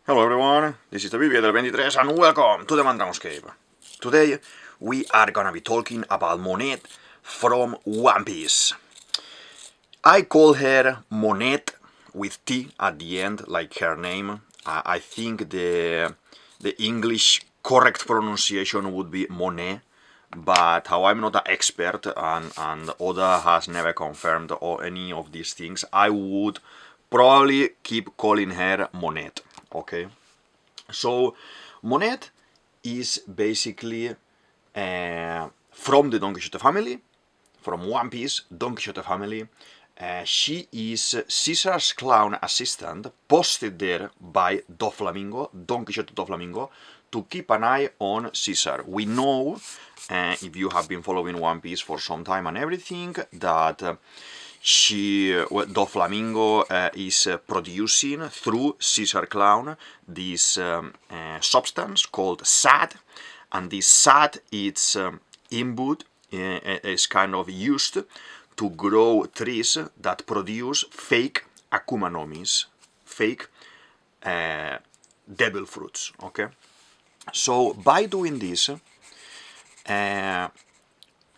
Hello everyone, this is DavidViadel23 and welcome to the Mandragonscape. Today we are gonna be talking about Monet from One Piece. I call her Monet with T at the end, like her name. I think the English correct pronunciation would be Monet, but how I'm not an expert and Oda has never confirmed any of these things, I would probably keep calling her Monet. Okay, so Monet is basically from the Don Quixote family, from One Piece, Don Quixote family. She is Caesar's clown assistant, posted there by Doflamingo, Don Quixote Doflamingo, to keep an eye on Caesar. We know, if you have been following One Piece for some time and everything, that Doflamingo is producing through Caesar Clown this substance called sad, and this sad is input is kind of used to grow trees that produce fake Akuma no Mis, fake devil fruits. Okay, so by doing this,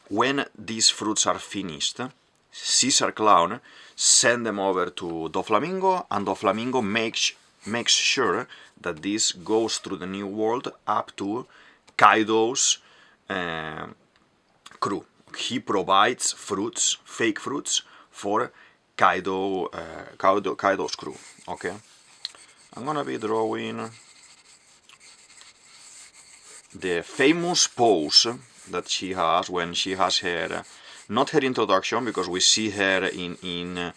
when these fruits are finished, Caesar Clown send them over to Doflamingo, and Doflamingo makes sure that this goes through the New World up to Kaido's crew. He provides fruits, fake fruits, for Kaido's crew. Okay, I'm gonna be drawing the famous pose that she has when she has her, not her introduction, because we see her in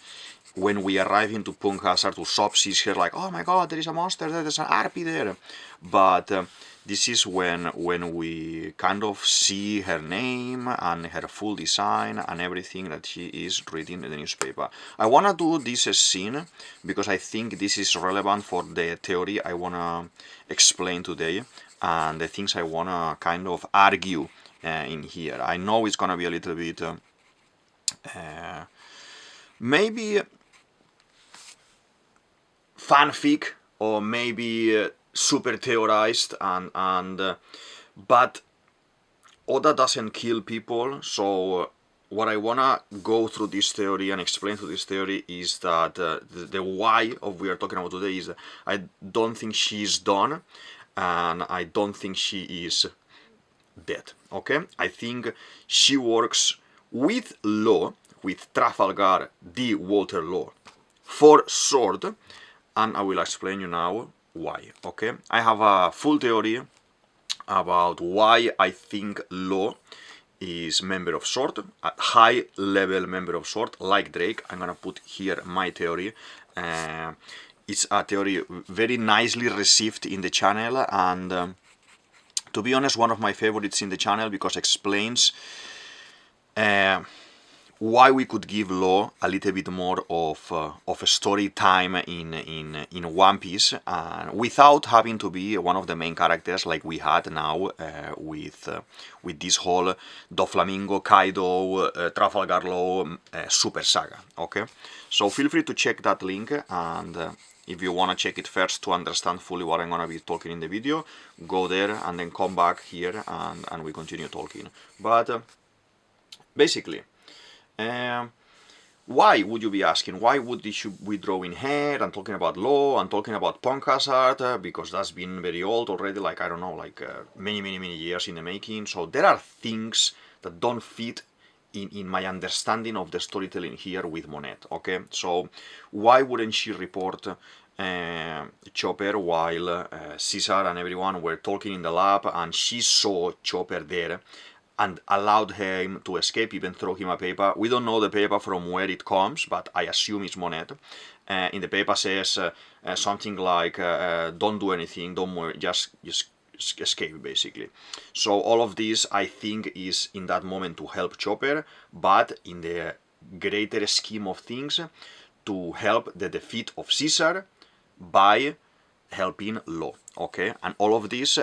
when we arrive into Punk Hazard to Sop, sees her like, oh my god, there is a monster there, there's an RP there. But this is when we kind of see her name and her full design and everything that she is reading in the newspaper. I want to do this scene because I think this is relevant for the theory I want to explain today and the things I want to kind of argue in here. I know it's gonna be a little bit maybe fanfic or maybe super theorized, but Oda doesn't kill people, so what I wanna go through this theory and explain through this theory is that the why of we are talking about today is that I don't think she's done, and I don't think she is dead. Okay, I think she works with law, with Trafalgar, the water law, for sword, and I will explain you now why. Okay, I have a full theory about why I think law is member of sword, a high level member of sword, like Drake. I'm gonna put here my theory. It's a theory very nicely received in the channel, and to be honest, one of my favorites in the channel because it explains why we could give Law a little bit more of a story time in One Piece, without having to be one of the main characters like we had now with this whole Doflamingo, Kaido, Trafalgar Law Super Saga. Okay, so feel free to check that link, and if you want to check it first to understand fully what I'm going to be talking in the video, go there and then come back here and we continue talking. But basically, why would you be asking? Why would we draw in her and talking about law and talking about Punk Hazard? Because that's been very old already, like, I don't know, like many years in the making. So there are things that don't fit in my understanding of the storytelling here with Monet. Okay, so why wouldn't she report Chopper while Caesar and everyone were talking in the lab, and she saw Chopper there and allowed him to escape, even throw him a paper? We don't know the paper from where it comes, but I assume it's Monet. In the paper says something like, don't do anything, don't move, just escape, basically. So all of this, I think, is in that moment to help Chopper, but in the greater scheme of things, to help the defeat of Caesar by helping Law. Okay, and all of this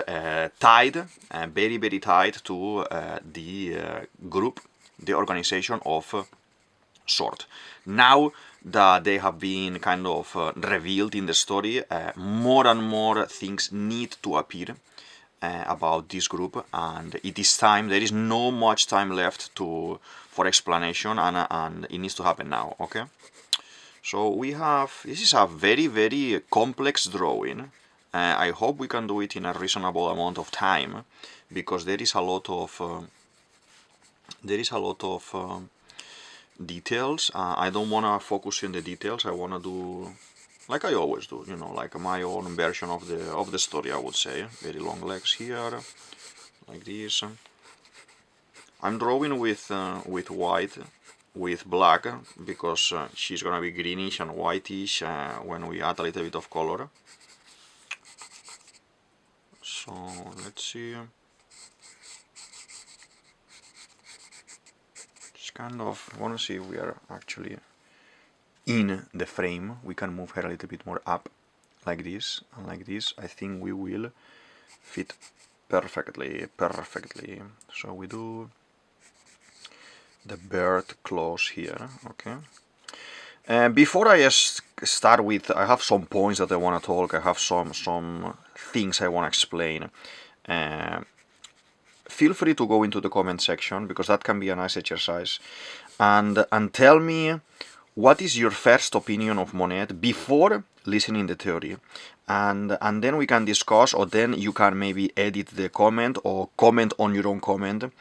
tied, very tied to the group, the organization of sort. Now that they have been kind of revealed in the story, more and more things need to appear about this group, and it is time. There is no much time left for explanation, and it needs to happen now. Okay, so we have, this is a very complex drawing. I hope we can do it in a reasonable amount of time, because there is a lot of details. I don't want to focus in the details. I want to do like I always do, you know, like my own version of the story, I would say. Very long legs here, like this. I'm drawing with white, with black, because she's gonna be greenish and whitish when we add a little bit of color. So let's see. Just kind of want to see if we are actually in the frame. We can move her a little bit more up, like this and like this. I think we will fit perfectly. So we do the bird close here. Okay. Before I start with, I have some points that I want to talk. I have some things I want to explain. Feel free to go into the comment section, because that can be a nice exercise, and tell me what is your first opinion of Monet before listening the theory, and then we can discuss, or then you can maybe edit the comment or comment on your own comment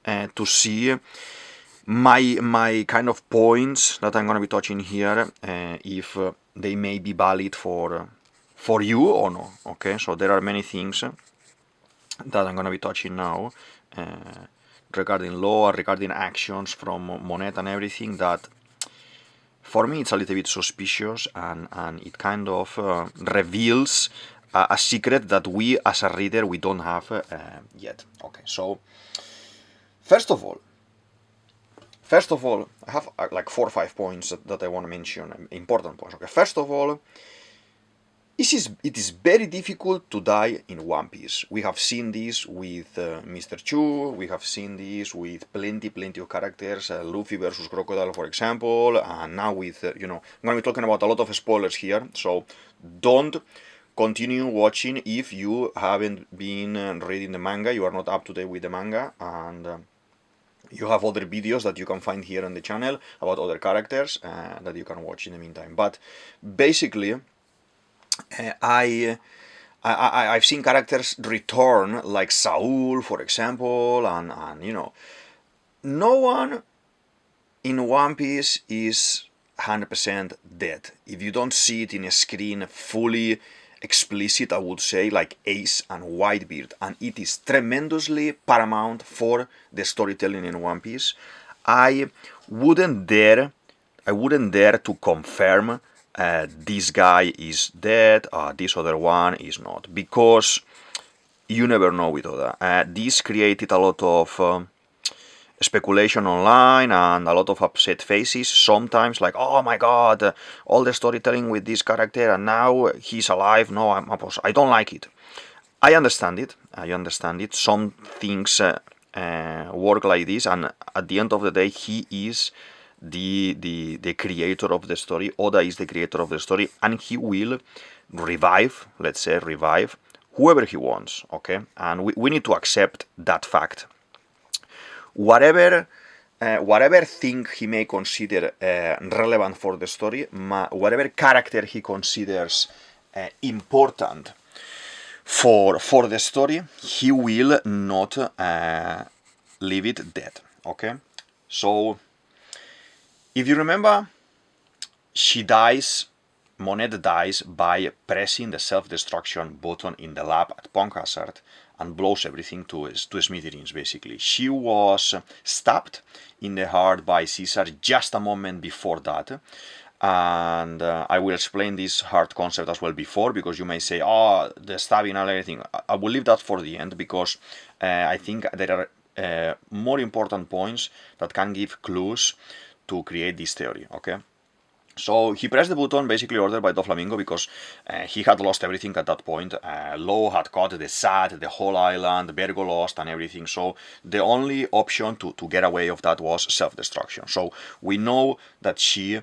to see my kind of points that I'm going to be touching here, if they may be valid for you or no. Okay, so there are many things that I'm going to be touching now regarding law, regarding actions from Monet and everything, that for me it's a little bit suspicious, and it kind of reveals a secret that we as a reader we don't have yet. Okay, so first of all, I have like 4 or 5 points that I want to mention, important points. Okay, first of all, it is very difficult to die in One Piece. We have seen this with Mr. Chu, we have seen this with plenty of characters, Luffy versus Crocodile, for example, and now with, you know, I'm going to be talking about a lot of spoilers here, so don't continue watching if you haven't been reading the manga, you are not up to date with the manga, and you have other videos that you can find here on the channel about other characters that you can watch in the meantime. But basically, I've seen characters return, like Saul, for example, and you know, no one in One Piece is 100% dead. If you don't see it in a screen fully explicit, I would say, like Ace and Whitebeard, and it is tremendously paramount for the storytelling in One Piece. I wouldn't dare to confirm this guy is dead, this other one is not, because you never know with Oda. This created a lot of speculation online and a lot of upset faces, sometimes like, oh my god, all the storytelling with this character and now he's alive. No, I don't like it. I understand it. Some things work like this, and at the end of the day, he is the creator of the story. Oda is the creator of the story, and he will revive, let's say, whoever he wants, okay? And we need to accept that fact. Whatever thing he may consider relevant for the story, whatever character he considers important for the story, he will not leave it dead, okay? So, if you remember, Monet dies by pressing the self-destruction button in the lab at Punk Hazard and blows everything to smithereens, basically. She was stabbed in the heart by Caesar just a moment before that. And I will explain this heart concept as well before, because you may say, oh, the stabbing and everything. I will leave that for the end, because I think there are more important points that can give clues to create this theory, okay? So he pressed the button, basically ordered by Doflamingo, because he had lost everything at that point. Lo had caught the SAT, the whole island, Virgo lost and everything. So the only option to get away of that was self-destruction. So we know that she,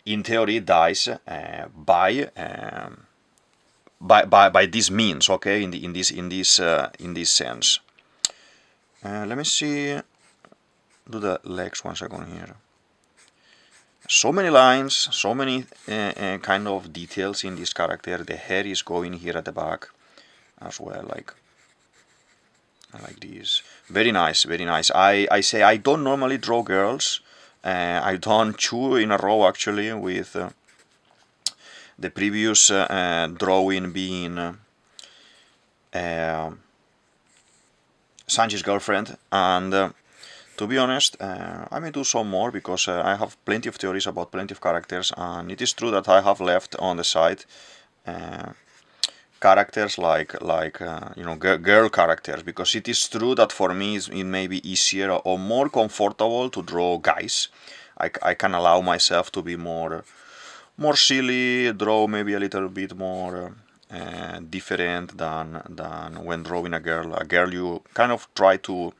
in theory, dies by this means, okay, in this sense. Let me see. Do the legs 1 second here. So many lines, so many kind of details in this character. The hair is going here at the back as well, like this. Very nice, very nice. I say I don't normally draw girls. I've done 2 in a row actually, with the previous drawing being Sanji's girlfriend, and to be honest, I may do some more, because I have plenty of theories about plenty of characters, and it is true that I have left on the side characters like girl characters, because it is true that for me it may be easier or more comfortable to draw guys. I can allow myself to be more silly, draw maybe a little bit more different than when drawing a girl. A girl, you kind of try to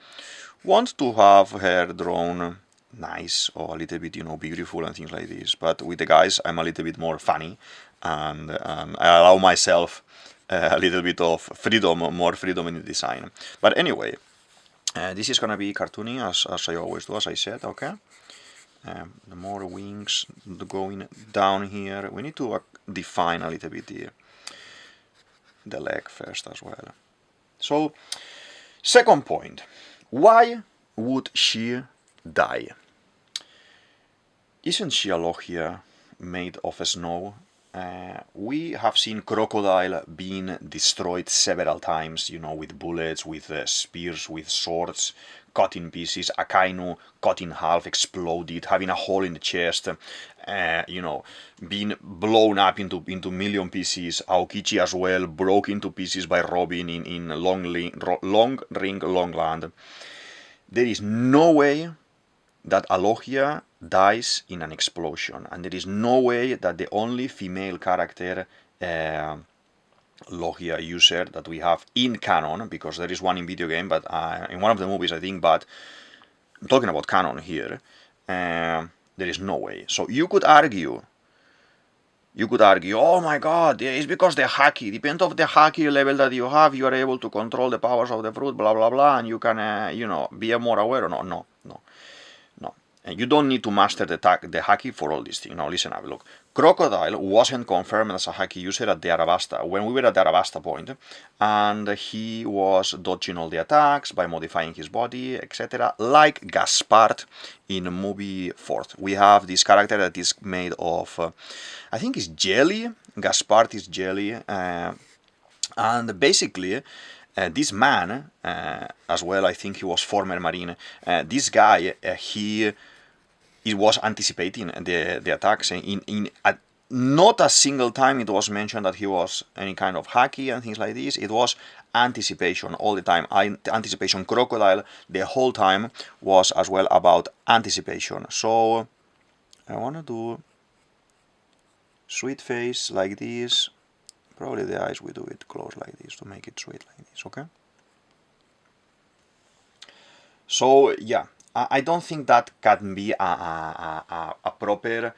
want to have her drawn nice or a little bit, beautiful and things like this. But with the guys, I'm a little bit more funny, and I allow myself a little bit of freedom, more freedom in the design. But anyway, this is gonna be cartoony as I always do, as I said, okay? The more wings going down here. We need to define a little bit the leg first as well. So, second point. Why would she die? Isn't she a Logia made of snow? We have seen crocodile being destroyed several times, with bullets, with spears, with swords, cut in pieces. Akainu cut in half, exploded, having a hole in the chest, being blown up into million pieces. Aokichi as well, broke into pieces by Robin in Long Ring, Long Land. There is no way that a Logia dies in an explosion, and there is no way that the only female character Logia user that we have in canon, because there is one in video game, but in one of the movies I think, but I'm talking about canon here, there is no way. So you could argue, oh my god, it's because the haki, depends on the haki level that you have, you are able to control the powers of the fruit, blah blah blah, and you can, be more aware or no. And you don't need to master the haki for all these things. Now listen up, look. Crocodile wasn't confirmed as a haki user at the Arabasta, when we were at the Arabasta point, and he was dodging all the attacks by modifying his body, etc. Like Gaspard in movie 4th. We have this character that is made of, I think it's jelly. Gaspard is jelly, and basically, this man, as well, I think he was former Marine. This guy, he was anticipating the attacks. Not a single time it was mentioned that he was any kind of haki and things like this. It was anticipation all the time. Anticipation. Crocodile the whole time was as well about anticipation. So I want to do sweet face like this. Probably the eyes we do it close like this to make it sweet like this, okay? So yeah, I don't think that can be a proper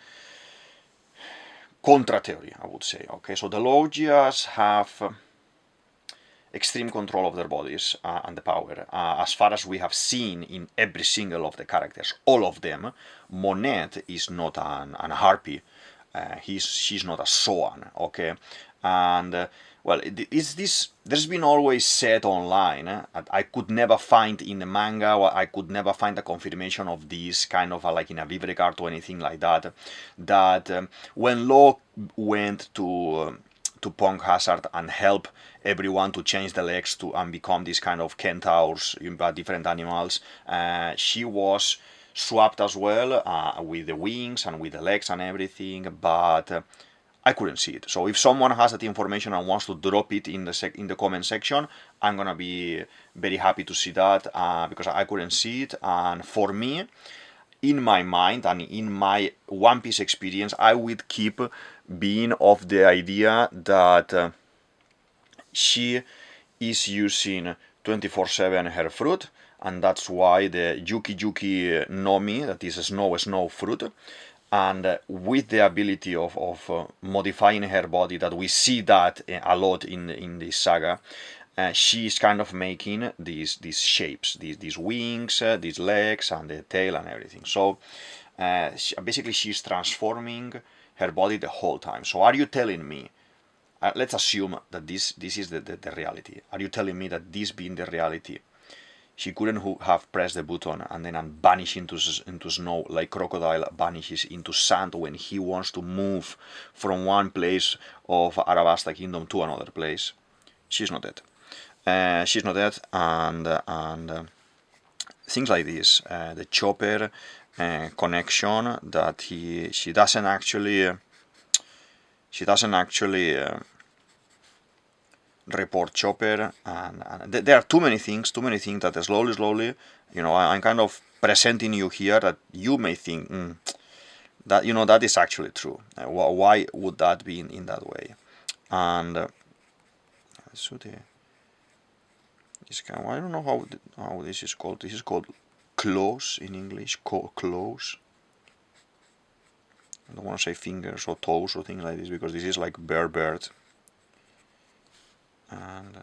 contra theory, I would say, okay? So the Logias have extreme control of their bodies and the power, as far as we have seen in every single of the characters, all of them. Monet is not an harpy, she's not a swan, okay? And well, there's been always said online, I could never find in the manga, or I could never find a confirmation of this, kind of like in a Vivre card or anything like that, that when Law went to Punk Hazard and help everyone to change the legs and become these kind of centaurs, different animals, she was swapped as well, with the wings and with the legs and everything, but I couldn't see it. So if someone has that information and wants to drop it in the comment section, I'm gonna be very happy to see that, because I couldn't see it. And for me, in my mind and in my One Piece experience, I would keep being of the idea that she is using 24/7 her fruit, and that's why the Yuki Yuki Nomi, that is a snow fruit, and with the ability of modifying her body, that we see that a lot in this saga, she's kind of making these shapes, these wings, these legs, and the tail and everything. So basically she's transforming her body the whole time. So are you telling me, let's assume that this is the reality. Are you telling me that this being the reality, she couldn't have pressed the button and then vanish into snow like Crocodile vanishes into sand when he wants to move from one place of Arabasta Kingdom to another place? She's not dead. She's not dead, and things like this, the Chopper connection, that she doesn't actually report Chopper, and there are too many things that slowly, I'm kind of presenting you here that you may think that that is actually true. Why would that be in that way? And so I don't know how this is called. This is called claws in English. Claws. I don't want to say fingers or toes or things like this, because this is like bird. And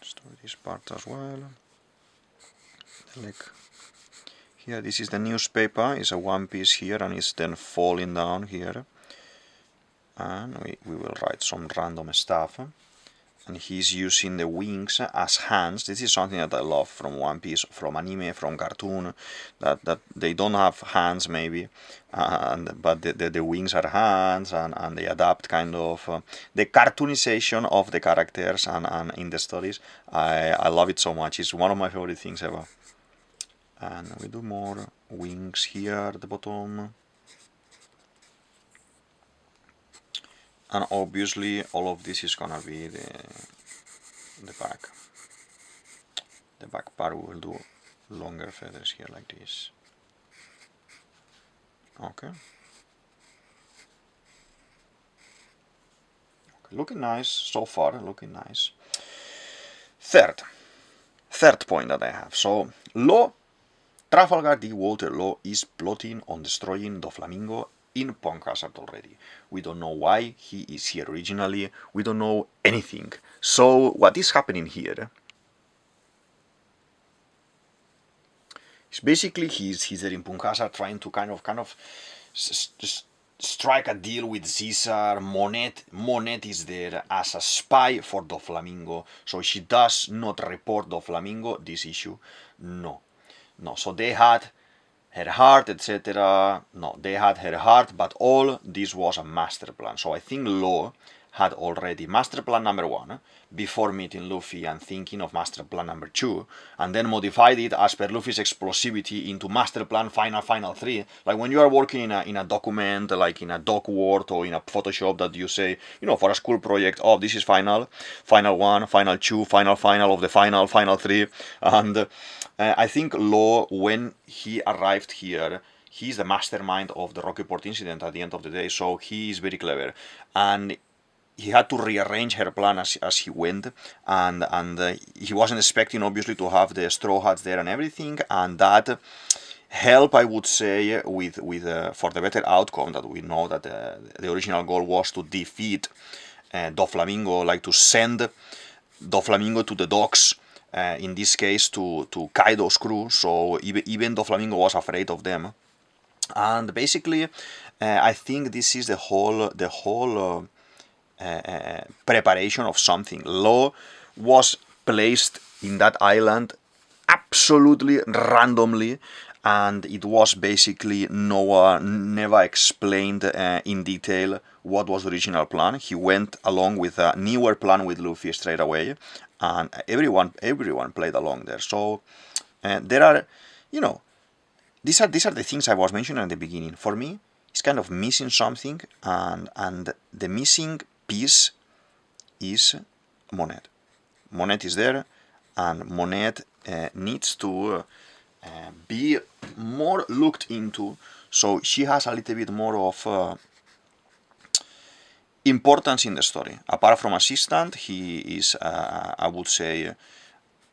let's do this part as well. Like here, this is the newspaper. It's a One Piece here, and it's then falling down here. And we will write some random stuff. And he's using the wings as hands. This is something that I love from One Piece, from anime, from cartoon, that they don't have hands maybe, but the wings are hands, and they adapt kind of the cartoonization of the characters and in the stories. I love it so much. It's one of my favorite things ever. And we do more wings here at the bottom. And obviously all of this is gonna be the back. The back part we will do longer feathers here like this. Okay. Looking nice so far, looking nice. Third point that I have. So Law, Trafalgar the Water Law is plotting on destroying Doflamingo in Punk Hazard already. We don't know why he is here originally. We don't know anything. So what is happening here is basically he's there in Punk Hazard trying to kind of strike a deal with Caesar. Monet is there as a spy for Doflamingo, so she does not report Doflamingo this issue. No. So they had her heart, etc. No, they had her heart, but all this was a master plan. So I think Law had already master plan number 1 before meeting Luffy and thinking of master plan number 2, and then modified it as per Luffy's explosivity into master plan final 3. Like when you are working in a document, like in a doc word or in a Photoshop, that you say, for a school project, oh, this is final 1, final 2, final of the final 3, and I think Law, when he arrived here, he's the mastermind of the Rocky Port incident at the end of the day, so he is very clever, and he had to rearrange her plan as he went, and he wasn't expecting, obviously, to have the straw hats there and everything, and that helped, I would say, with for the better outcome, that we know that the original goal was to defeat Doflamingo, like to send Doflamingo to the docks, in this case to Kaido's crew, so even Doflamingo was afraid of them. And basically, I think this is the whole preparation of something. Law was placed in that island absolutely randomly, and it was basically Noah never explained in detail what was the original plan. He went along with a newer plan with Luffy straight away, and everyone played along there. So there are, these are the things I was mentioning at the beginning. For me, it's kind of missing something, and the missing piece is Monet. Monet is there, and Monet needs to be more looked into, so she has a little bit more of importance in the story. Apart from assistant, he is, I would say,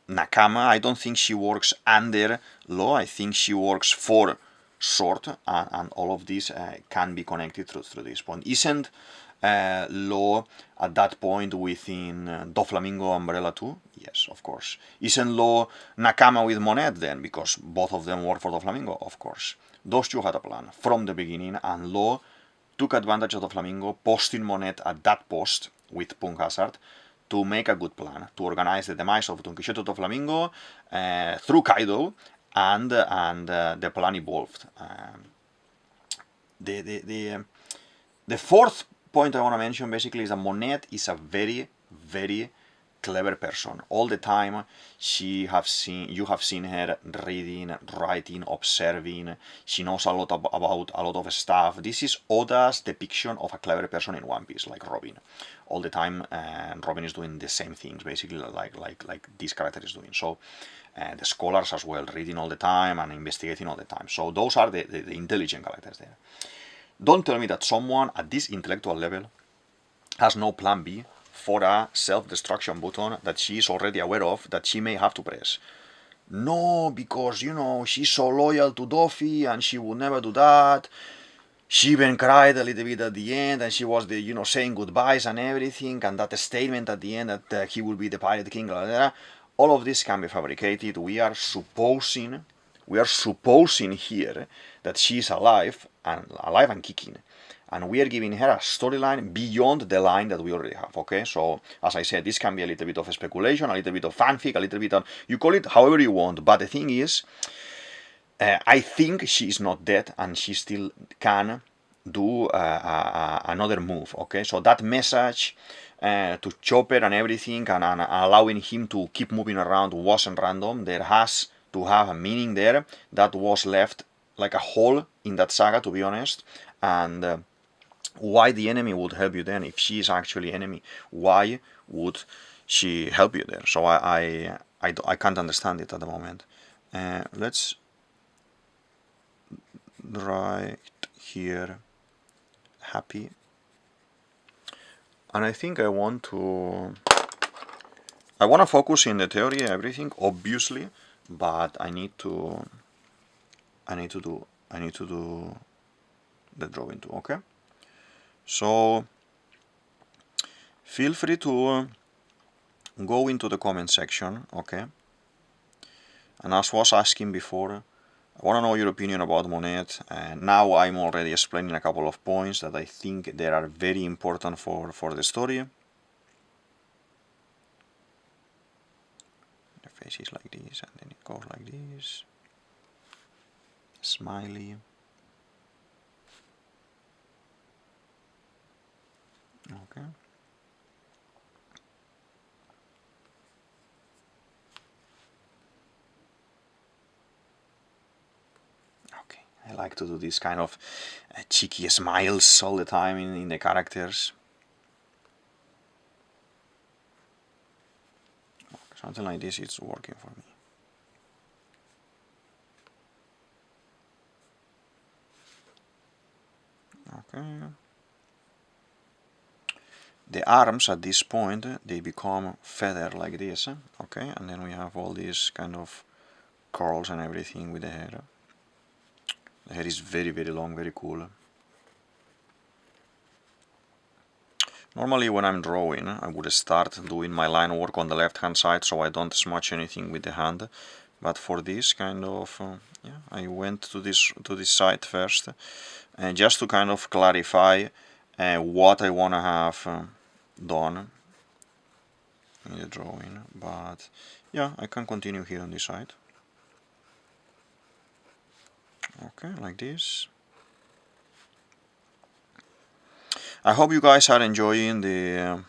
Nakama. I don't think she works under Law. I think she works for Sword, and all of this can be connected through this point. Isn't Law at that point within Doflamingo Umbrella too? Yes, of course. Isn't Law Nakama with Monet then? Because both of them work for Doflamingo, of course. Those two had a plan from the beginning, and Law took advantage of Doflamingo, posting Monet at that post with Punk Hazard to make a good plan, to organize the demise of Don Quixote of Flamingo through Kaido, and the plan evolved. The fourth point I want to mention basically is that Monet is a very, very clever person. All the time you have seen her reading, writing, observing. She knows a lot about a lot of stuff. This is Oda's depiction of a clever person in One Piece, like Robin. All the time Robin is doing the same things basically like this character is doing. So the scholars as well, reading all the time and investigating all the time. So those are the intelligent characters there. Don't tell me that someone at this intellectual level has no plan B for a self-destruction button that she is already aware of that she may have to press. No, because, you know, she's so loyal to Doffy and she would never do that. She even cried a little bit at the end, and she was saying goodbyes and everything, and that statement at the end that he will be the Pirate King, blah, blah, blah. All of this can be fabricated. We are supposing here that she's alive and kicking. And we are giving her a storyline beyond the line that we already have, okay? So, as I said, this can be a little bit of speculation, a little bit of fanfic, a little bit of... You call it however you want, but the thing is, I think she is not dead, and she still can do another move, okay? So that message to Chopper and everything, and allowing him to keep moving around wasn't random. There has to have a meaning there that was left like a hole in that saga, to be honest. And why the enemy would help you then if she is actually enemy? Why would she help you there? So I can't understand it at the moment. Let's write here happy, and I think I want to focus in the theory everything obviously, but I need to do the drawing too. Okay, so feel free to go into the comment section, okay? And as I was asking before, I want to know your opinion about Monet. Now I'm already explaining a couple of points that I think they are very important for the story. The face is like this, and then it goes like this. Smiley. Okay. I like to do these kind of cheeky smiles all the time in the characters. Something like this is working for me. Okay. The arms at this point, they become feather like this, okay? And then we have all these kind of curls and everything with the hair. The hair is very, very long, very cool. Normally when I'm drawing, I would start doing my line work on the left hand side so I don't smudge anything with the hand. But for this kind of, yeah, I went to this side first, just to kind of clarify what I want to have done in the drawing. But yeah, I can continue here on this side. Okay, like this. I hope you guys are enjoying the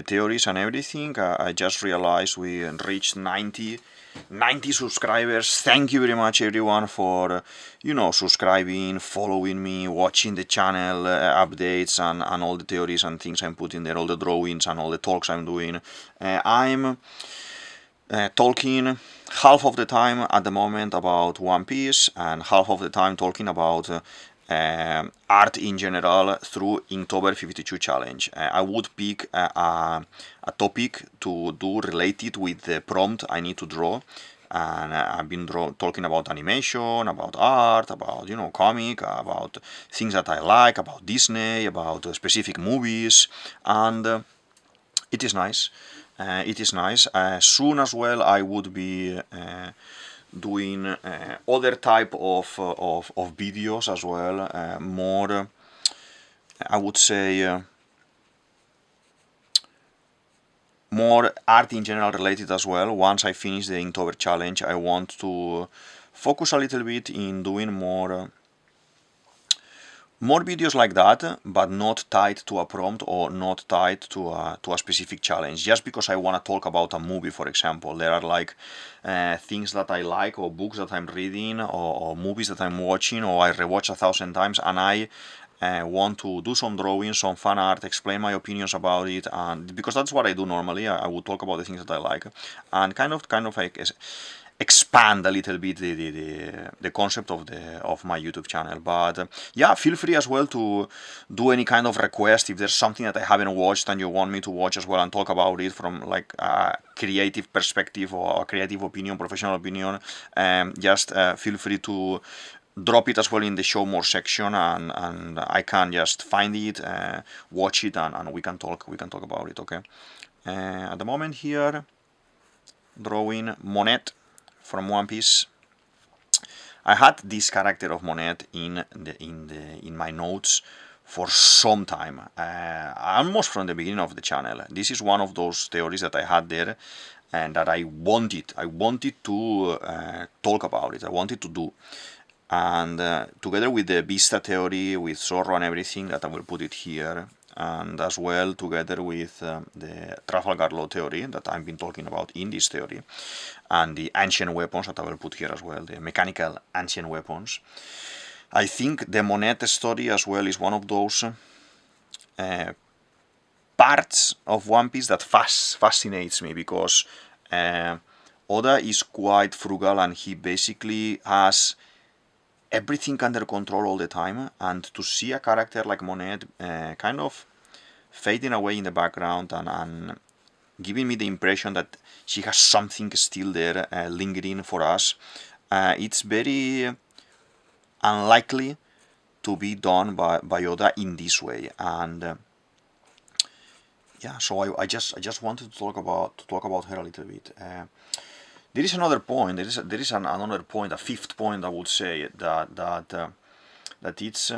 theories and everything. I just realized we reached 90 subscribers. Thank you very much everyone for subscribing, following me, watching the channel updates and all the theories and things I'm putting there, all the drawings and all the talks I'm doing. I'm talking half of the time at the moment about One Piece and half of the time talking about art in general through Inktober 52 challenge. I would pick a topic to do related with the prompt I need to draw, and I've been talking about animation, about art, about comic, about things that I like, about Disney, about specific movies, and it is nice. It is nice. Soon as well, I would be doing other type of videos as well. More, I would say, more art in general related as well. Once I finish the Inktober challenge, I want to focus a little bit in doing more videos like that, but not tied to a prompt or not tied to a specific challenge. Just because I want to talk about a movie, for example, there are like things that I like, or books that I'm reading, or movies that I'm watching, or I rewatch 1,000 times, and I want to do some drawing, some fan art, explain my opinions about it, and because that's what I do normally. I would talk about the things that I like, and kind of like expand a little bit the concept of my YouTube channel. But yeah, feel free as well to do any kind of request if there's something that I haven't watched and you want me to watch as well and talk about it from like a creative perspective or a creative opinion, professional opinion. Just feel free to drop it as well in the show more section, and I can just find it, watch it, and we can talk about it. Okay. At the moment here, drawing Monet from One Piece. I had this character of Monet in my notes for some time, almost from the beginning of the channel. This is one of those theories that I had there, and that I wanted to talk about it. I wanted to do, and together with the Vista theory, with Zorro and everything, that I will put it here. And as well together with the Trafalgar law theory that I've been talking about in this theory, and the ancient weapons that I will put here as well, the mechanical ancient weapons. I think the Monet story as well is one of those parts of One Piece that fascinates me, because Oda is quite frugal, and he basically has everything under control all the time, and to see a character like Monet kind of fading away in the background and giving me the impression that she has something still there lingering for us, it's very unlikely to be done by Oda in this way. And yeah, so I just wanted to talk about her a little bit. There is another point. There is another point, a fifth point, I would say, that it's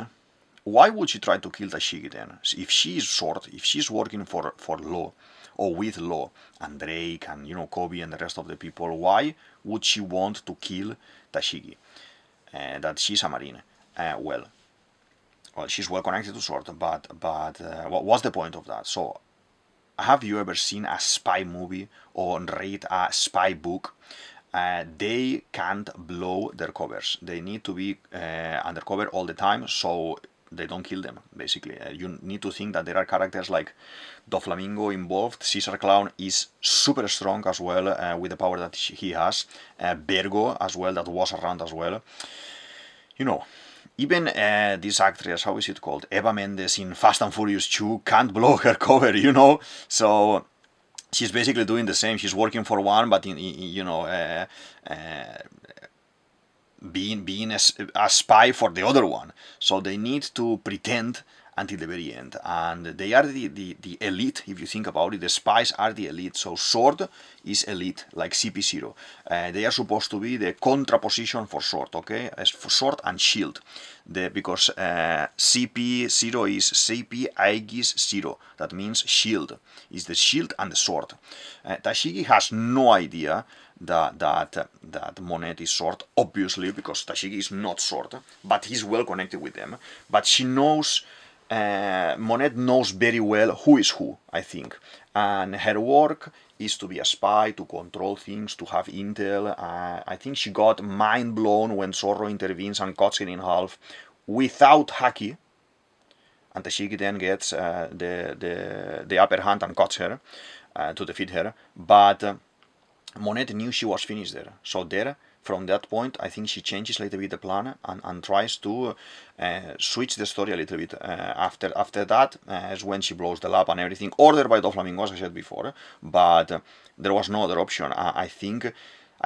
why would she try to kill Tashigi then? If she is short, if she's working for Law or with Law and Drake and Kobe and the rest of the people, why would she want to kill Tashigi? That she's a marine. Well, she's well connected to Sword, but what's the point of that? So, have you ever seen a spy movie or read a spy book? They can't blow their covers. They need to be undercover all the time, so they don't kill them, basically. You need to think that there are characters like Doflamingo involved. Caesar Clown is super strong as well, with the power that he has. Virgo as well, that was around as well. Even this actress, how is it called? Eva Mendes in Fast and Furious 2 can't blow her cover, So she's basically doing the same. She's working for one, but being a spy for the other one. So they need to pretend until the very end, and they are the elite. If you think about it, the spies are the elite. So Sword is elite, like CP0. They are supposed to be the contraposition for Sword, okay? As for Sword and Shield, because CP0 is CP Aegis 0. That means Shield is the shield and the sword. Tashigi has no idea that Monet is Sword, obviously, because Tashigi is not Sword, but he's well connected with them. But she knows. Monet knows very well who is who, I think, and her work is to be a spy, to control things, to have intel. I think she got mind blown when Zorro intervenes and cuts her in half without Haki, and Tashigi then gets the upper hand and cuts her to defeat her. But Monet knew she was finished there. So there, from that point, I think she changes a little bit the plan and tries to switch the story a little bit. After that is when she blows the lab and everything, ordered by Doflamingo, as I said before. But there was no other option. I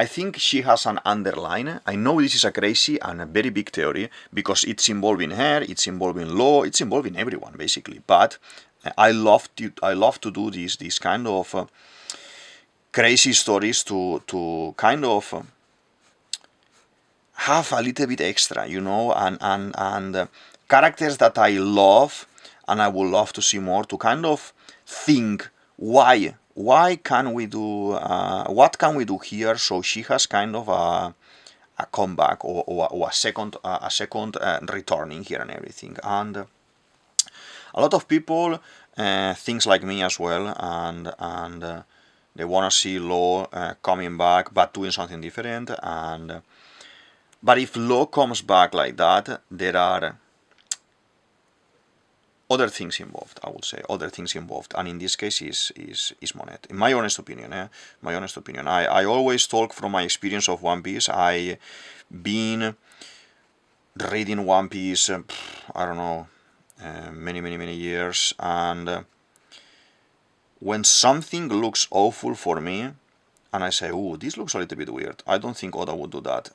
think she has an underline. I know this is a crazy and a very big theory because it's involving her, it's involving law, it's involving everyone basically. But I love to do this kind of crazy stories to kind of have a little bit extra, you know, and characters that I love and I would love to see more, to kind of think why can we do what can we do here so she has kind of a comeback or a second returning here and everything. And a lot of people things like me as well, and they want to see Law coming back but doing something different. And but if Law comes back like that, there are other things involved, I would say, other things involved, and in this case is Monet. In my honest opinion, my honest opinion. I always talk from my experience of One Piece. I been reading One Piece, I don't know, many years, and when something looks awful for me, and I say, "Ooh, this looks a little bit weird," I don't think Oda would do that.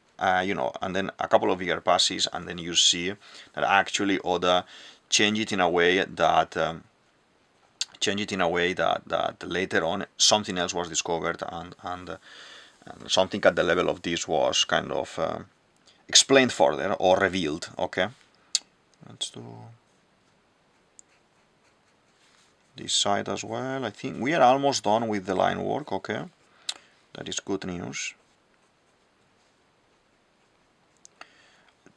You know, and then a couple of years passes, and then you see that actually Oda change it in a way that later on something else was discovered, and something at the level of this was kind of explained further or revealed. Okay, let's do this side as well. I think we are almost done with the line work. Okay, that is good news.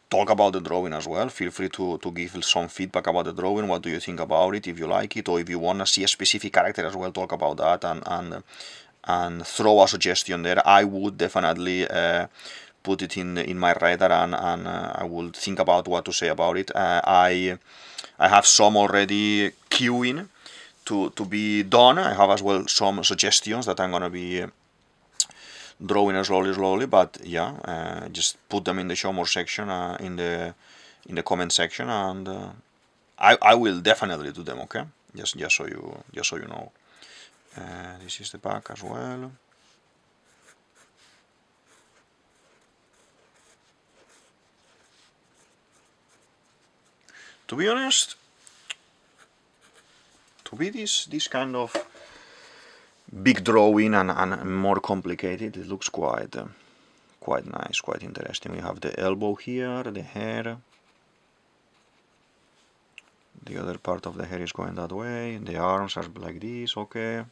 Talk about the drawing as well. Feel free to give some feedback about the drawing. What do you think about it? If you like it, or if you want to see a specific character as well, talk about that and throw a suggestion there. I would definitely put it in my radar, and I will think about what to say about it. I have some already queuing to be done. I have as well some suggestions that I'm gonna be drawing slowly, but yeah, just put them in the show more section, in the comment section, and I will definitely do them. Okay, just so you know. This is the back as well. To be honest, to be this kind of big drawing and more complicated, it looks quite nice, quite interesting. We have the elbow here, the hair, the other part of the hair is going that way, the arms are like this. Okay,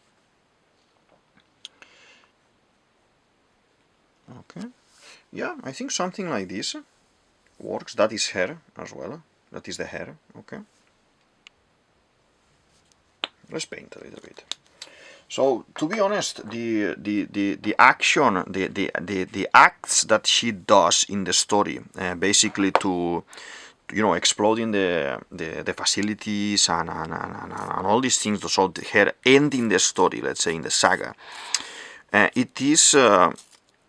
yeah, I think something like this works. That is hair as well, that is the hair. Okay, let's paint a little bit. So to be honest, the action, the acts that she does in the story, basically to, you know, exploding the facilities and all these things, so her ending the story, let's say in the saga, it is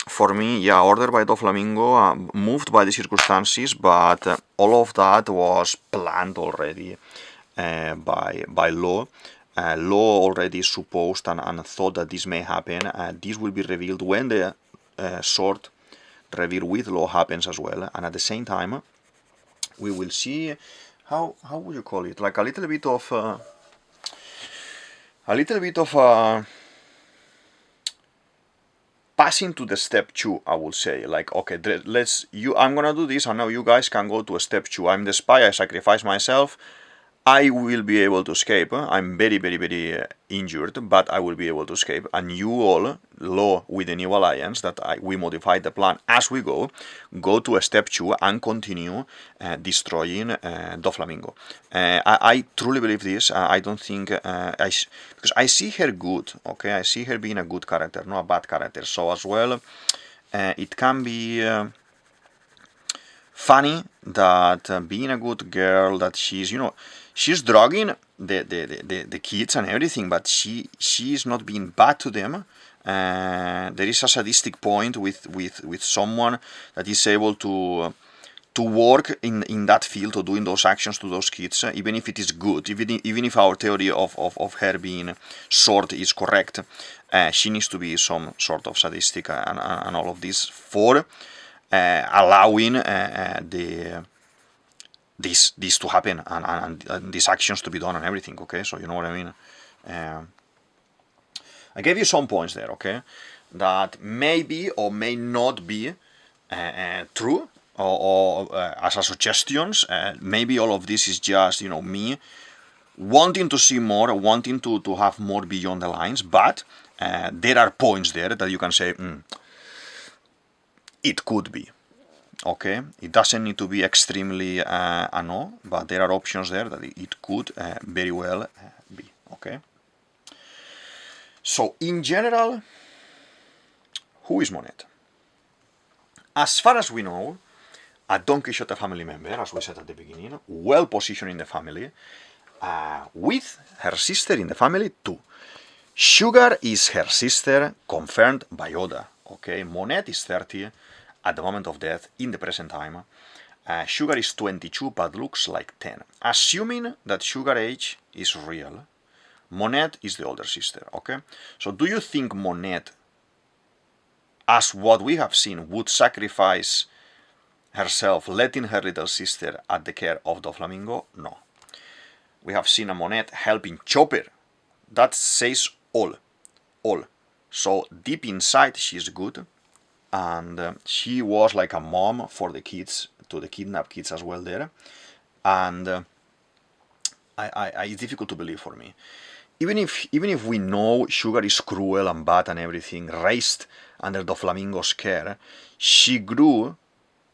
for me, yeah, ordered by Doflamingo, moved by the circumstances, but all of that was planned already by Law. Law already supposed and thought that this may happen. This will be revealed when the sword reveal with Law happens as well, and at the same time we will see how would you call it, like a little bit of passing to the step 2, I would say. Like, okay, I'm gonna do this, and now you guys can go to a step 2. I'm the spy, I sacrifice myself, I will be able to escape. I'm very injured, but I will be able to escape. And you all, Law with the new alliance that we modified the plan as we go to a step 2 and continue destroying Doflamingo. I truly believe this. I don't think because I see her good. Okay, I see her being a good character, not a bad character. So as well, it can be funny that being a good girl, that she's, you know, she's drugging the kids and everything, but she is not being bad to them. There is a sadistic point with someone that is able to work in that field or doing those actions to those kids, even if it is good, even if our theory of her being short is correct. She needs to be some sort of sadistic and all of this for allowing this to happen and these actions to be done and everything. Okay, so you know what I mean. I gave you some points there, okay, that may be or may not be true, or as a suggestions. Maybe all of this is just, you know, me wanting to see more, wanting to have more beyond the lines, but there are points there that you can say, it could be. Okay, it doesn't need to be extremely a no, but there are options there that it could very well be. Okay. So in general, who is Monet? As far as we know, a Don Quixote family member, as we said at the beginning, well positioned in the family, with her sister in the family too. Sugar is her sister, confirmed by Oda. Okay, Monet is 30 at the moment of death in the present time. Sugar is 22 but looks like 10. Assuming that Sugar age is real, Monet is the older sister, okay? So do you think Monet, as what we have seen, would sacrifice herself, letting her little sister at the care of Doflamingo? No. We have seen a Monet helping Chopper. That says all. So deep inside she's good, and she was like a mom for the kids, to the kidnapped kids as well there. And it's difficult to believe for me. Even if we know Sugar is cruel and bad and everything, raised under Doflamingo's care, she grew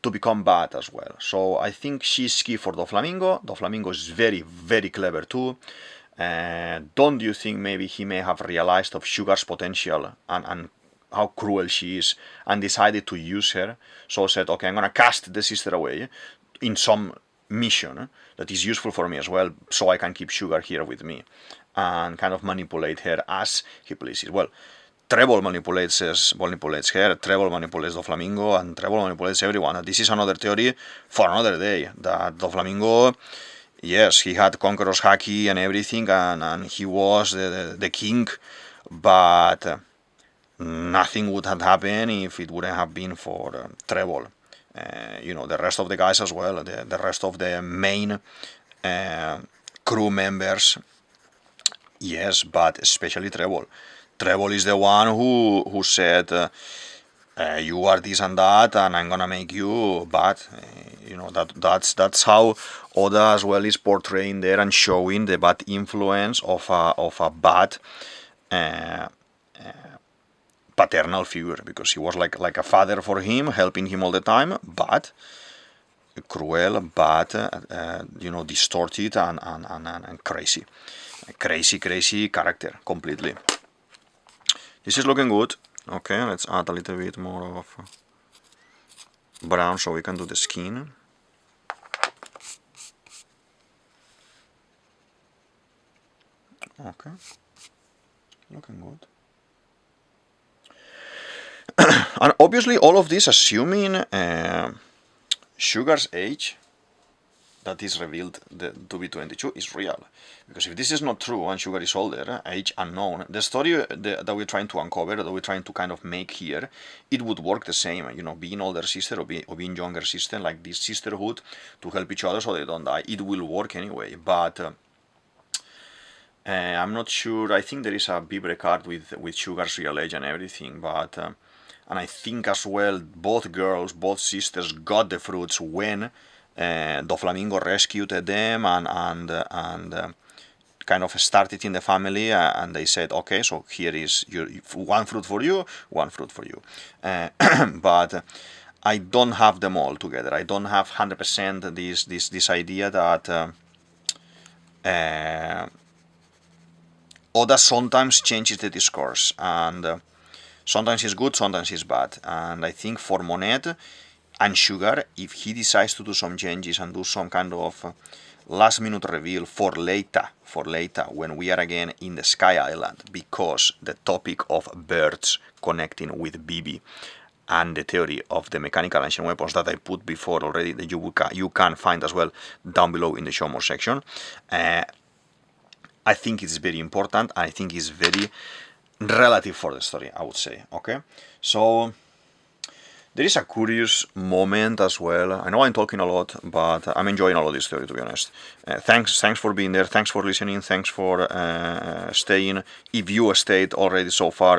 to become bad as well. So I think she's key for Doflamingo. Doflamingo is very, very clever too. Don't you think maybe he may have realized of Sugar's potential and how cruel she is and decided to use her? So said, okay, I'm gonna cast the sister away in some mission that is useful for me as well, so I can keep Sugar here with me and kind of manipulate her as he pleases. Well, Treble manipulates her, Treble manipulates Doflamingo, and Treble manipulates everyone. This is another theory for another day, that Doflamingo, yes, he had Conqueror's Haki and everything, and he was the king, but nothing would have happened if it wouldn't have been for Treble. You know, the rest of the guys as well, the rest of the main crew members, yes, but especially Treble. Treble is the one who said, you are this and that, and I'm gonna make you bad. You know, that's how Oda as well is portraying there and showing the bad influence of a bad paternal figure, because he was like a father for him, helping him all the time, but cruel, bad, you know, distorted and crazy character completely. This is looking good. Okay, let's add a little bit more of brown so we can do the skin. Okay, looking good. And obviously all of this assuming Sugar's age that is revealed to be 22 is real. Because if this is not true and Sugar is older, age unknown, the story that we're trying to uncover, that we're trying to kind of make here, it would work the same. You know, being older sister or being younger sister, like this sisterhood to help each other so they don't die, it will work anyway. But I'm not sure. I think there is a Bibre card with Sugar's real age and everything, but and I think as well both girls, both sisters got the fruits when Doflamingo rescued them and kind of started in the family, and they said, okay, so here is one fruit for you, one fruit for you. But I don't have them all together. I don't have 100% this idea that Oda sometimes changes the discourse, and sometimes he's good, sometimes he's bad. And I think for Monet and Sugar, if he decides to do some changes and do some kind of last minute reveal for later, when we are again in the Sky Island, because the topic of birds connecting with Bibi and the theory of the mechanical ancient weapons that I put before already, that you can find as well down below in the show more section. I think it's very important, and I think it's very relative for the story, I would say. Okay, so there is a curious moment as well. I know I'm talking a lot, but I'm enjoying all of this theory, to be honest. Thanks for being there. Thanks for listening. Thanks for staying. If you stayed already so far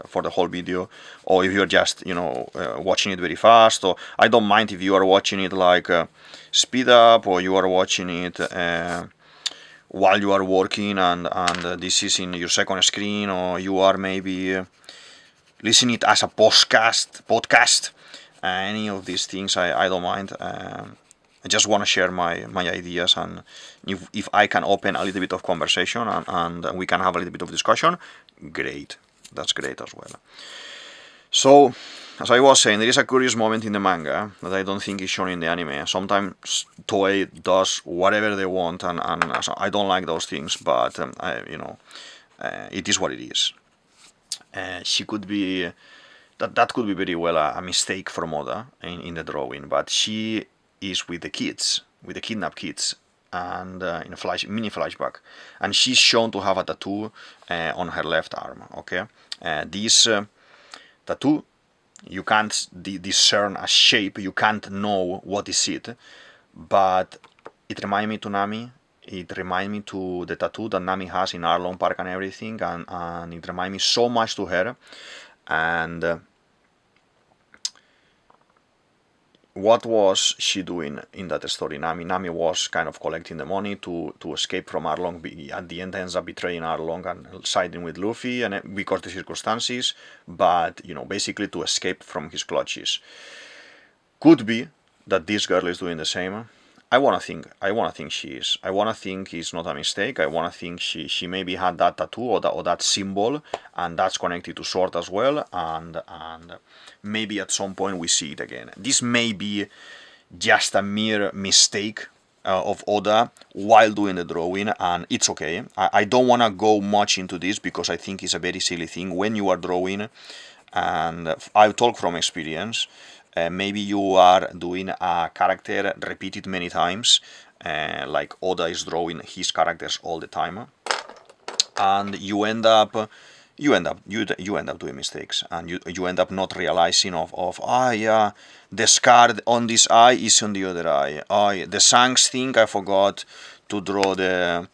for the whole video, or if you're just watching it very fast, or I don't mind if you are watching it like speed up, or you are watching it while you are working and this is in your second screen, or you are maybe listen it as a podcast, any of these things, I don't mind. I just want to share my ideas, and if I can open a little bit of conversation and we can have a little bit of discussion, great. That's great as well. So, as I was saying, there is a curious moment in the manga that I don't think is shown in the anime. Sometimes Toei does whatever they want, and I don't like those things, but it is what it is. She could be that could be very well a mistake from Oda in the drawing, but she is with the kids, with the kidnapped kids, and in a mini flashback, and she's shown to have a tattoo on her left arm. Okay, this tattoo, you can't discern a shape, you can't know what is it, but it reminds me to Nami. It reminds me to the tattoo that Nami has in Arlong Park and everything, and it reminds me so much to her. And what was she doing in that story? Nami was kind of collecting the money to escape from Arlong. At the end, ends up betraying Arlong and siding with Luffy, and because the circumstances, but basically to escape from his clutches. Could be that this girl is doing the same. I wanna think she is. I wanna think it's not a mistake. I wanna think she maybe had that tattoo or that symbol, and that's connected to Sword as well, and maybe at some point we see it again. This may be just a mere mistake of Oda while doing the drawing, and it's okay. I don't wanna go much into this because I think it's a very silly thing when you are drawing, and I talk from experience. Maybe you are doing a character repeated many times, like Oda is drawing his characters all the time, and you end up doing mistakes, and you end up not realizing the scar on this eye is on the other eye. The Shanks thing, I forgot to draw the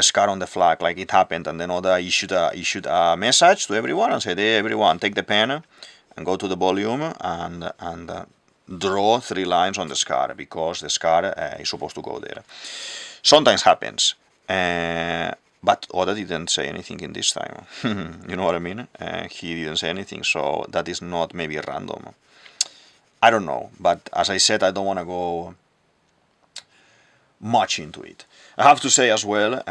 scar on the flag, like it happened, and then Oda issued a message to everyone and said, hey everyone, take the pen and go to the volume and draw 3 lines on the scar, because the scar is supposed to go there. Sometimes happens, but Oda didn't say anything in this time. You know what I mean? He didn't say anything, so that is not maybe random. I don't know, but as I said, I don't want to go much into it. I have to say as well,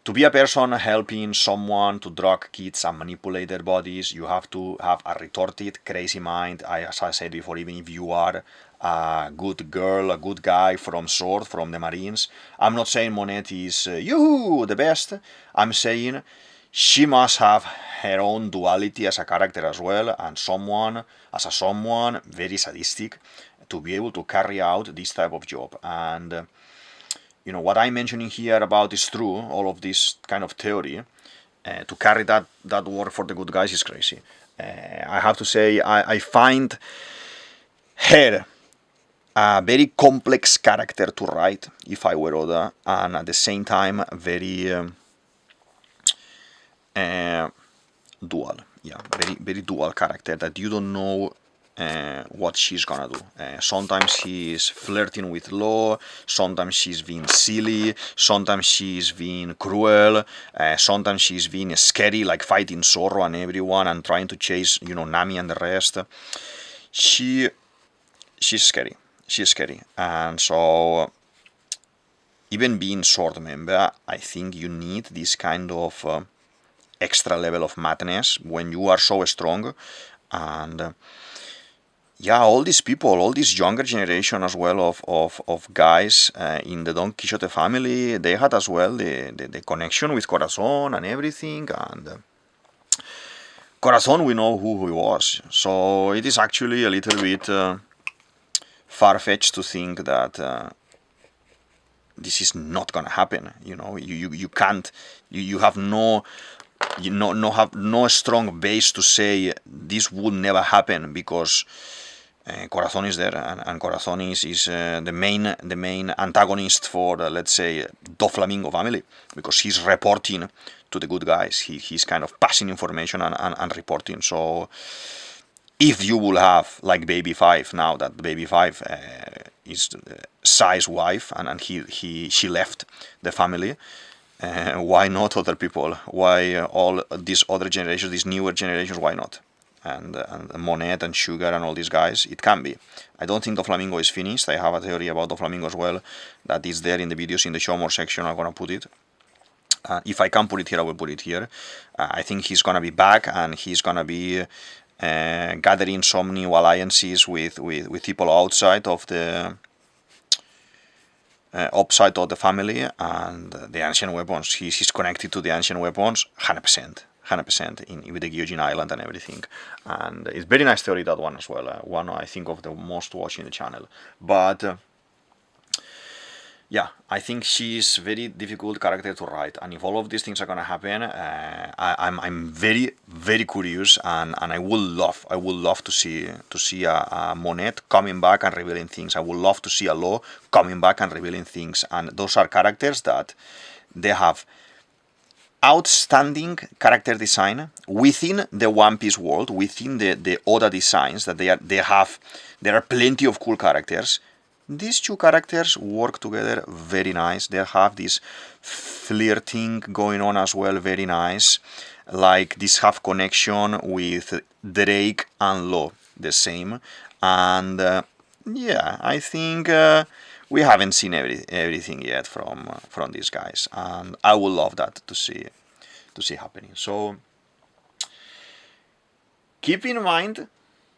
to be a person helping someone to drug kids and manipulate their bodies, you have to have a retorted, crazy mind. As I said before, even if you are a good girl, a good guy from Sword, from the Marines, I'm not saying Monet is the best. I'm saying she must have her own duality as a character as well, and someone very sadistic to be able to carry out this type of job. And what I'm mentioning here about is true, all of this kind of theory. To carry that work for the good guys is crazy. I have to say, I find her a very complex character to write, if I were Oda, and at the same time, very dual. Yeah, very dual character that you don't know what she's gonna do. Sometimes she's flirting with law, sometimes she's being silly, sometimes she's being cruel, sometimes she's being scary, like fighting Zoro and everyone and trying to chase, Nami and the rest. She's scary. She's scary. And so, even being Sword member, I think you need this kind of extra level of madness when you are so strong. And yeah, all these people, all this younger generation as well of guys in the Don Quixote family, they had as well the connection with Corazon and everything, and Corazon, we know who he was, so it is actually a little bit far-fetched to think that this is not gonna happen. You can't, you have no, have no strong base to say this would never happen, because Corazon is there, and Corazon is the main antagonist for let's say Doflamingo family, because he's reporting to the good guys. He's kind of passing information and reporting. So if you will have like Baby Five, now that Baby Five is Sai's wife, and she left the family, why not other people? Why all these other generations, these newer generations? Why not? And Monet and Sugar and all these guys, it can be. I don't think Doflamingo is finished. I have a theory about Doflamingo as well that is there in the videos in the show more section. I'm gonna put it. If I can put it here, I will put it here. I think he's gonna be back, and he's gonna be gathering some new alliances with people outside of the family, and the ancient weapons. He's connected to the ancient weapons 100% with the Gyojin Island and everything. And it's very nice theory, that one as well. One I think of the most watched in the channel. But yeah, I think she's very difficult character to write, and if all of these things are gonna happen, I'm very, very curious, and I would love to see a Monet coming back and revealing things. I would love to see a Law coming back and revealing things, and those are characters that they have outstanding character design within the One Piece world, within the Oda designs that there are plenty of cool characters. These two characters work together very nice. They have this flirting going on as well, very nice. Like this have connection with Drake and Law, the same. And yeah, I think we haven't seen everything yet from these guys, and I would love that to see happening. So keep in mind,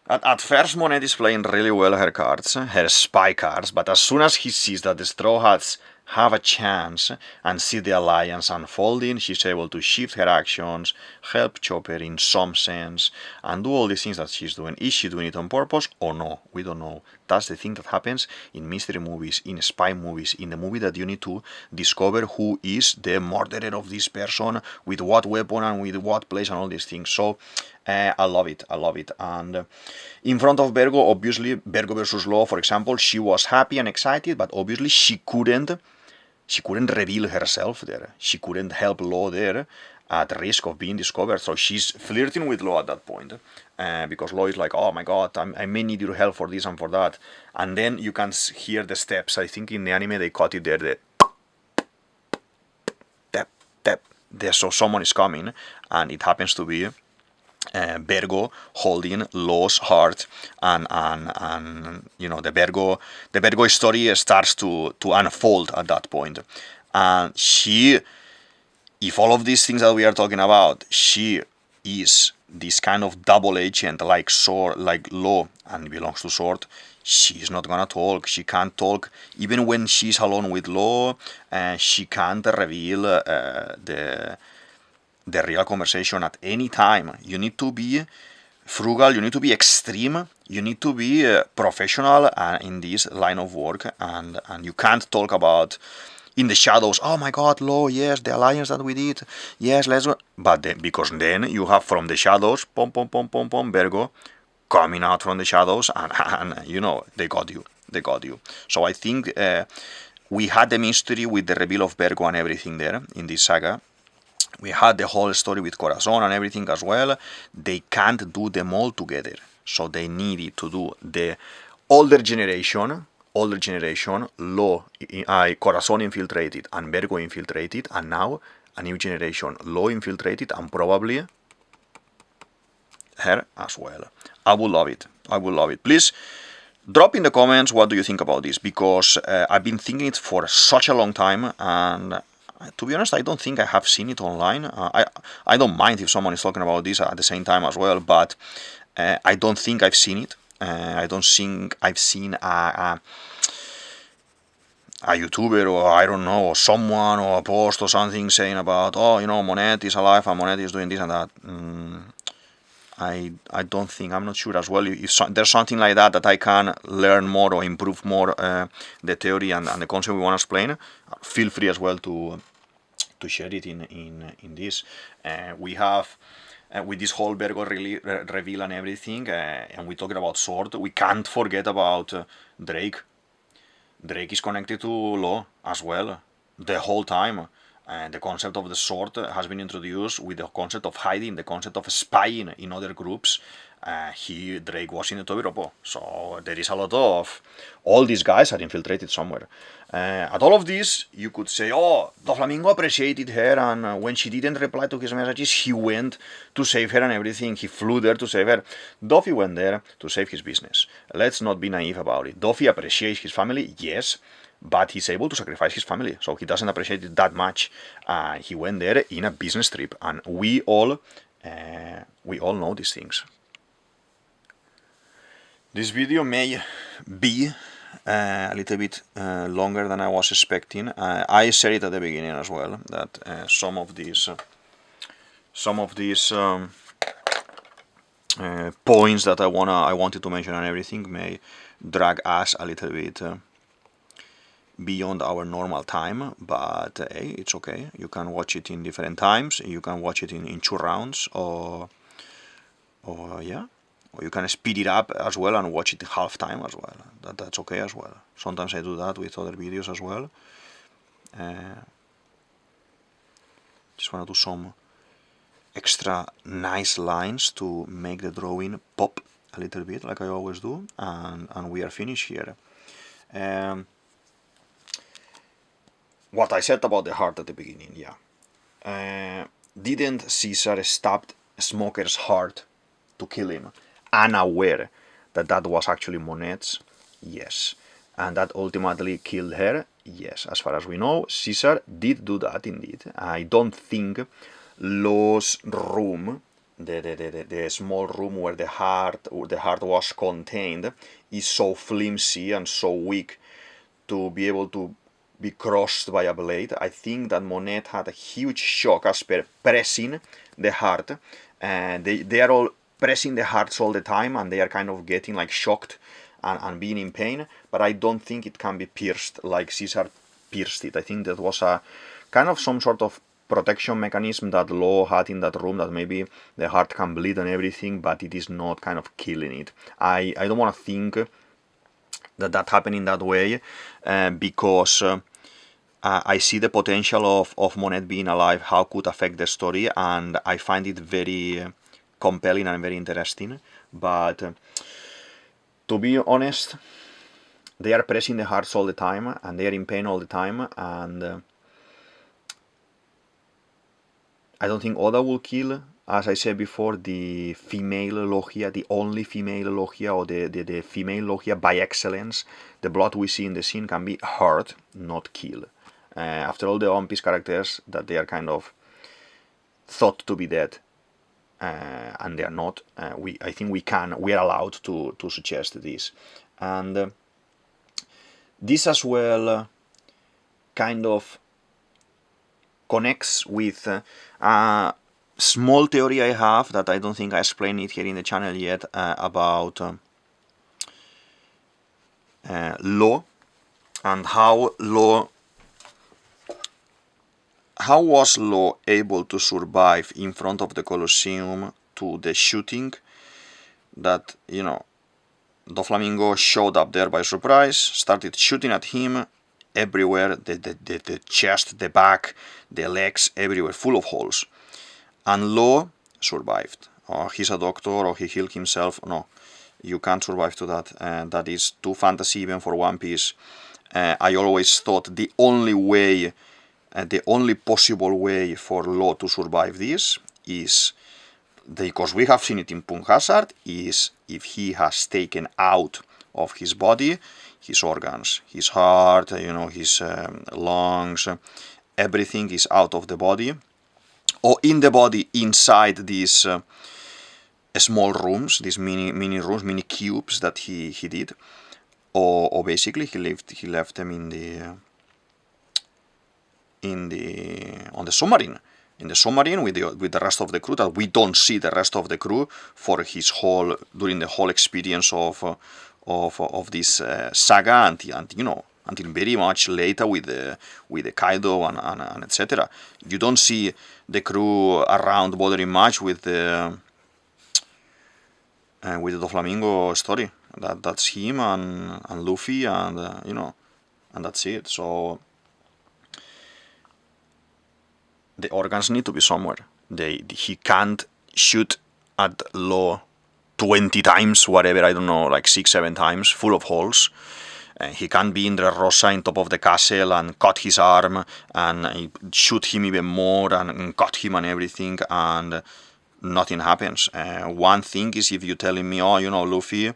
at first Monet is playing really well her cards, her spy cards, but as soon as he sees that the Straw Hats have a chance and see the alliance unfolding, she's able to shift her actions, help Chopper in some sense, and do all these things that she's doing. Is she doing it on purpose or no? We don't know. That's the thing that happens in mystery movies, in spy movies, in the movie that you need to discover who is the murderer of this person, with what weapon and with what place and all these things. So I love it. And in front of Vergo, obviously, Vergo versus Law, for example, she was happy and excited, but obviously she couldn't reveal herself there. She couldn't help Law there at risk of being discovered. So she's flirting with Law at that point, because Law is like, oh my god, I may need your help for this and for that. And then you can hear the steps. I think in the anime they caught it there, the tap, tap. There, so someone is coming, and it happens to be Vergo holding Law's heart, and you know, the Vergo story starts to unfold at that point. And she, if all of these things that we are talking about, she is this kind of double agent like Sword, like Law, and belongs to Sword. She's not gonna talk. She can't talk even when she's alone with Law. She can't reveal the real conversation at any time. You need to be frugal, you need to be extreme, you need to be professional in this line of work, and you can't talk about in the shadows, oh my god, Law, yes, the alliance that we did, yes, let's go. But then, because then you have from the shadows, Vergo coming out from the shadows, and you know, they got you. So I think we had the mystery with the reveal of Vergo and everything there in this saga. We had the whole story with Corazon and everything as well. They can't do them all together, so they needed to do the older generation, Law, Corazon infiltrated and Vergo infiltrated, and now a new generation, Law infiltrated, and probably her as well. I would love it. Please drop in the comments what do you think about this, because I've been thinking it for such a long time, and to be honest, I don't think I have seen it online. I don't mind if someone is talking about this at the same time as well, but I don't think I've seen it. I don't think I've seen a YouTuber, or I don't know, or someone, or a post or something saying about, oh, you know, Monet is alive and Monet is doing this and that. I don't think, I'm not sure as well. If there's something like that I can learn more or improve more the theory and the concept we want to explain, feel free as well to share it in this. We have with this whole Virgo reveal and everything, and we're talking about sword, we can't forget about Drake. Drake is connected to law as well the whole time. The concept of the sword has been introduced with the concept of hiding, the concept of spying in other groups. Drake was in the Tobiropo, so there is a lot of, all these guys are infiltrated somewhere. At all of this, you could say, oh, Doflamingo appreciated her, and when she didn't reply to his messages, he went to save her and everything. He flew there to save her. Doffy went there to save his business. Let's not be naive about it. Doffy appreciates his family, yes, but he's able to sacrifice his family, so he doesn't appreciate it that much. He went there in a business trip, and we all know these things. This video may be a little bit longer than I was expecting. I said it at the beginning as well, that some of these points that I wanted to mention and everything may drag us a little bit beyond our normal time, but hey, it's okay. You can watch it in different times. You can watch it in 2 rounds, or you can speed it up as well and watch it half time as well. That's okay as well. Sometimes I do that with other videos as well. Just want to do some extra nice lines to make the drawing pop a little bit, like I always do, and we are finished here. What I said about the heart at the beginning, yeah. Didn't Caesar stab Smoker's heart to kill him, unaware that that was actually Monet's? Yes. And that ultimately killed her? Yes. As far as we know, Caesar did do that indeed. I don't think Lo's room, the small room where the heart was contained, is so flimsy and so weak to be able to be crossed by a blade. I think that Monet had a huge shock as per pressing the heart, and they are all pressing the hearts all the time, and they are kind of getting like shocked and being in pain, but I don't think it can be pierced like Caesar pierced it. I think that was a kind of some sort of protection mechanism that Lo had in that room, that maybe the heart can bleed and everything, but it is not kind of killing it. I don't want to think that happened in that way, because I see the potential of Monet being alive, how it could affect the story, and I find it very compelling and very interesting. But to be honest, they are pressing the hearts all the time, and they are in pain all the time, and I don't think Oda will kill, as I said before, the female Logia, the only female Logia, or the female Logia by excellence. The blood we see in the scene can be hurt, not kill. After all the One Piece characters, that they are kind of thought to be dead, and they are not. I think we are allowed to suggest this, and this as well kind of connects with a small theory I have that I don't think I explained it here in the channel yet, about Lo, and how was Lo able to survive in front of the Colosseum to the shooting that, you know, Doflamingo showed up there by surprise, started shooting at him everywhere, the chest, the back, the legs, everywhere, full of holes. And Lo survived. Or he's a doctor, or he healed himself. No, you can't survive to that. That is too fantasy even for One Piece. I always thought the only way, the only possible way for Lo to survive this is, because we have seen it in Punk Hazard, is if he has taken out of his body his organs, his heart, you know, his lungs, everything is out of the body, or in the body inside this small rooms, these mini rooms, mini cubes that he did, or basically he left them on the submarine. In the submarine with the rest of the crew, that we don't see the rest of the crew for during the whole experience of this saga until very much later with the Kaido and etc. You don't see the crew around bothering much with the Doflamingo story. That's him and Luffy and and that's it. So the organs need to be somewhere. He can't shoot at Law 20 times, whatever, I don't know, like 6-7 times, full of holes. He can't be in the Rosa in top of the castle and cut his arm and shoot him even more and cut him and everything, and nothing happens. One thing is, if you're telling me, oh, Luffy,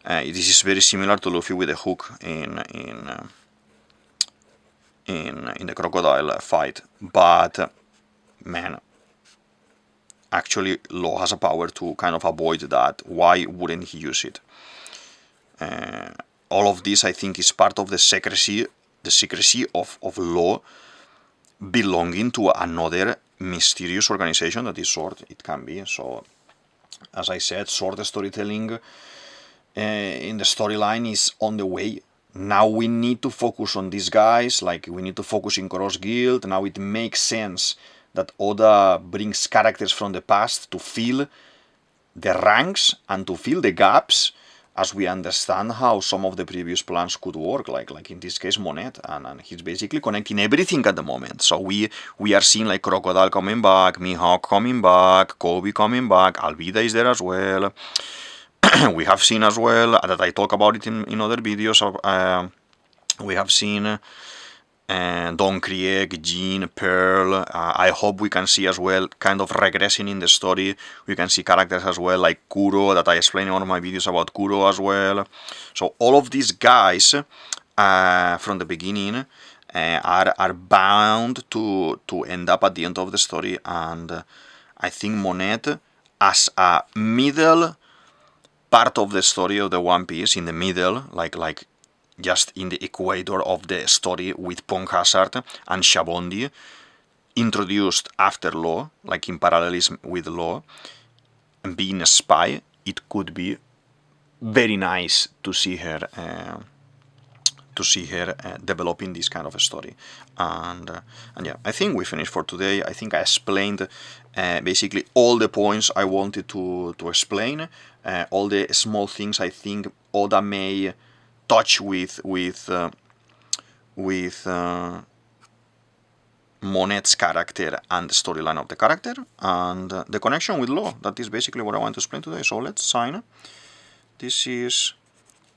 this is very similar to Luffy with the hook in the crocodile fight, but man, actually Law has a power to kind of avoid that. Why wouldn't he use it? All of this, I think, is part of the secrecy of Law belonging to another mysterious organization that is Sword. It can be. So, as I said, Sword storytelling in the storyline is on the way. Now we need to focus on these guys, like we need to focus in Cross Guild. Now it makes sense that Oda brings characters from the past to fill the ranks and to fill the gaps, as we understand how some of the previous plans could work, like in this case Monet, and he's basically connecting everything at the moment. So we are seeing like Crocodile coming back, Mihawk coming back, Kobe coming back, Alvida is there as well. We have seen as well, that I talk about it in other videos, we have seen Don Krieg, Jean, Pearl. I hope we can see as well, kind of regressing in the story, we can see characters as well like Kuro, that I explain in one of my videos about Kuro as well. So all of these guys from the beginning are bound to end up at the end of the story, and I think Monet, as a middle part of the story of the One Piece, in the middle, like just in the equator of the story with Punk Hazard and Shabondi, introduced after Law, like in parallelism with Law, and being a spy, it could be very nice to see her developing this kind of a story. And yeah, I think we finished for today. I think I explained basically all the points I wanted to explain, all the small things I think Oda may touch with Monet's character and the storyline of the character, and the connection with Law. That is basically what I want to explain today. So let's sign. This is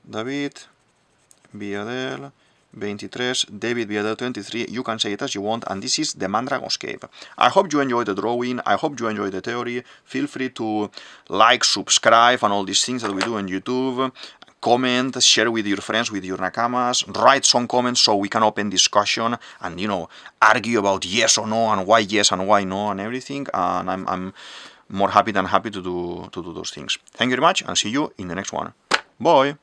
DavidViadel23, DavidViadel23, you can say it as you want, and this is the Mandragon's Cave. I hope you enjoyed the drawing, I hope you enjoyed the theory. Feel free to like, subscribe, and all these things that we do on YouTube. Comment, share with your friends, with your nakamas, write some comments so we can open discussion and, argue about yes or no, and why yes and why no, and everything, and I'm more happy than happy to do those things. Thank you very much, and see you in the next one. Bye!